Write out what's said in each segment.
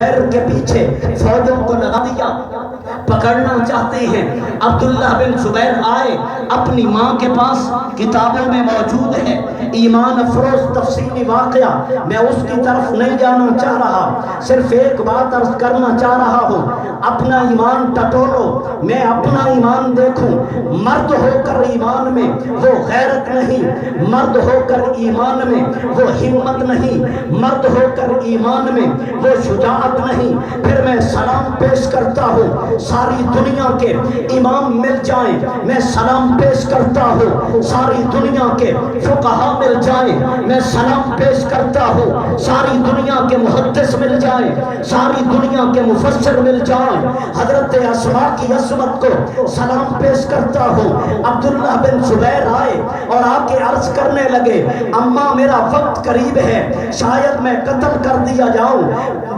کے پیچھے فوجوں کو لگا دیا، پکڑنا چاہتے ہیں۔ عبداللہ بن زبیر آئے، اپنی ماں کے پاس کتابوں میں موجود ہے ایمان افروز تفصیلی واقعہ، میں اس کی طرف نہیں جانا چاہ رہا، صرف ایک بات عرض کرنا چاہ رہا ہوں، اپنا ایمان ٹٹولو، میں اپنا ایمان دیکھوں، مرد ہو کر ایمان میں وہ غیرت نہیں، مرد ہو کر ایمان میں وہ ہمت نہیں، مرد ہو کر ایمان میں وہ شجاعت نہیں۔ پھر میں سلام پیش کرتا ہوں، ساری دنیا کے امام مل جائیں، میں سلام پیش کرتا ہوں، ساری دنیا کے فقہاء مل جائیں، میں سلام پیش کرتا ہوں، ساری دنیا کے محدث مل جائیں، ساری دنیا کے مفسر مل جائیں، حضرت اسماء کی عصمت کو سلام پیش کرتا ہوں۔ عبداللہ بن زبیر آئے اور آ کے عرض کرنے لگے، اماں میرا وقت قریب ہے، شاید میں قتل کر دیا جاؤں،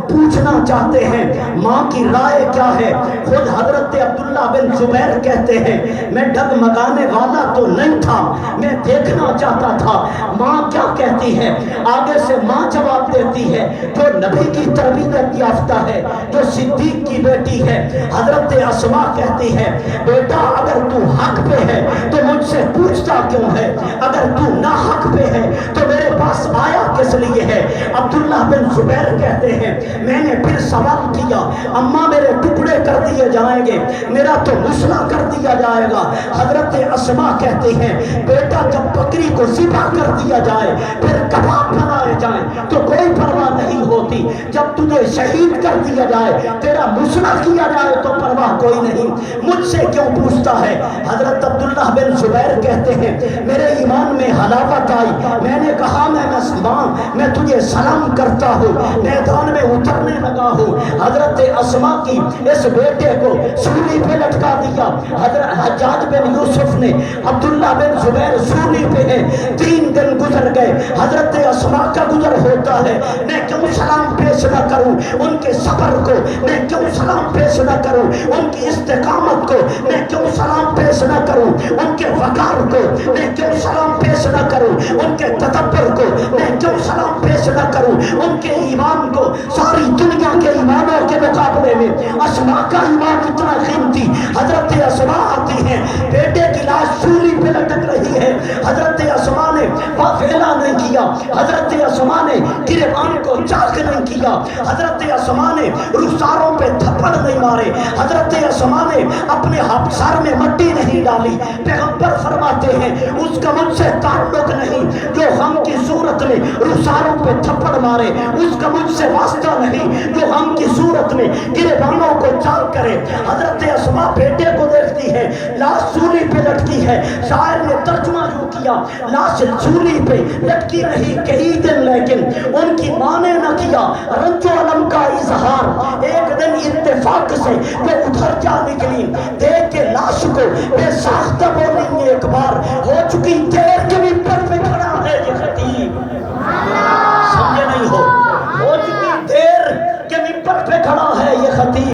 پوچھنا چاہتے ہیں ماں کی رائے کیا ہے۔ خود حضرت عبداللہ بن زبیر کہتے ہیں، میں ڈگمگانے والا تو نہیں تھا، میں دیکھنا چاہتا تھا ماں کیا کہتی ہے۔ آگے سے ماں جواب دیتی ہے، جو نبی کی تربیت یافتہ ہے، جو صدیق کی بیٹی ہے۔ حضرت اسماء کہتی ہے، بیٹا اگر تو حق پہ ہے تو مجھ سے پوچھتا کیوں ہے، اگر تو نہ حق پہ ہے تو میرے پاس آیا کس لیے ہے۔ عبداللہ بن زبیر کہتے ہیں، میں نے پھر سوال کیا، اماں میرے ٹکڑے کر دیے جائیں گے، میرا تو مسئلہ کر دیا جائے گا۔ حضرت اسماء کہتے ہیں، بیٹا جب بکری کو ذبح کر دیا جائے پھر کباب بنائے جائیں تو کوئی پرواہ نہیں ہوتی، جب تجھے شہید کر دیا جائے تیرا مسئلہ کیا جائے تو پرواہ کوئی نہیں، مجھ سے کیوں پوچھتا ہے۔ حضرت عبداللہ بن زبیر کہتے ہیں، میرے ایمان میں حلاوت آئی، میں نے کہا میں تجھے سلام کرتا ہوں، میدان میں اترنے لگا ہوں۔ حضرت اسماء کی اس بیٹے کو سولی پہ لٹکا دیا۔ حضرت حجاج بن یوسف نے عبداللہ بن زبیر سولی پہ ہے، 3 دن گزر گئے، حضرت اسماء کا گزر ہوتا ہے، میں کیوں سلام پیش نہ کروں ان کے صبر کو، میں کیوں سلام پیش نہ کروں ان کی استقامت کو، میں کیوں سلام پیش نہ کروں ان کے وقار کو، میں کیوں سلام پیش نہ کروں ان کے تدبر کو، میں کیوں سلام پیش نہ کروں ان کے ایمان کو۔ ساری دنیا کے ایمانوں کے مقابلے میں اسماء کا ایمان اتنا قیمتی۔ حضرت اسماء آتی ہیں، بیٹے کی لاش سولی پہ لٹک رہی ہے، حضرت اسماء نے فیلا نہیں کیا، حضرت اسماء نے گریبان کو چاک نہیں کیا، حضرت اسماء نے رخساروں پہ تھپڑ نہیں مارے، حضرت اسماء نے اپنے سر میں مٹی نہیں ڈالی۔ پیغمبر فرماتے ہیں، اس کا مجھ سے تعلق نہیں، جو غم کی صورت میں رخساروں پہ تھپڑ مارے اس کا مجھ سے واسطہ نہیں، جو غم کی صورت میں گریبانوں کو چاک کرے۔ حضرت اسماء بیٹے کو دیکھتی ہے، لاش سولی پہ لٹکی ہے، شاعر نے ترجمہ جو کیا، لاش سولی پہ لٹکی رہی کئی دن، لیکن ان کی ماں نے نہ کیا رنج و علم کا اظہار۔ ایک دن اتفاق سے وہ ادھر جا نکلی، دیکھ کے لاش کو بے ساختہ بولی، ایک بار ہو چکی دیر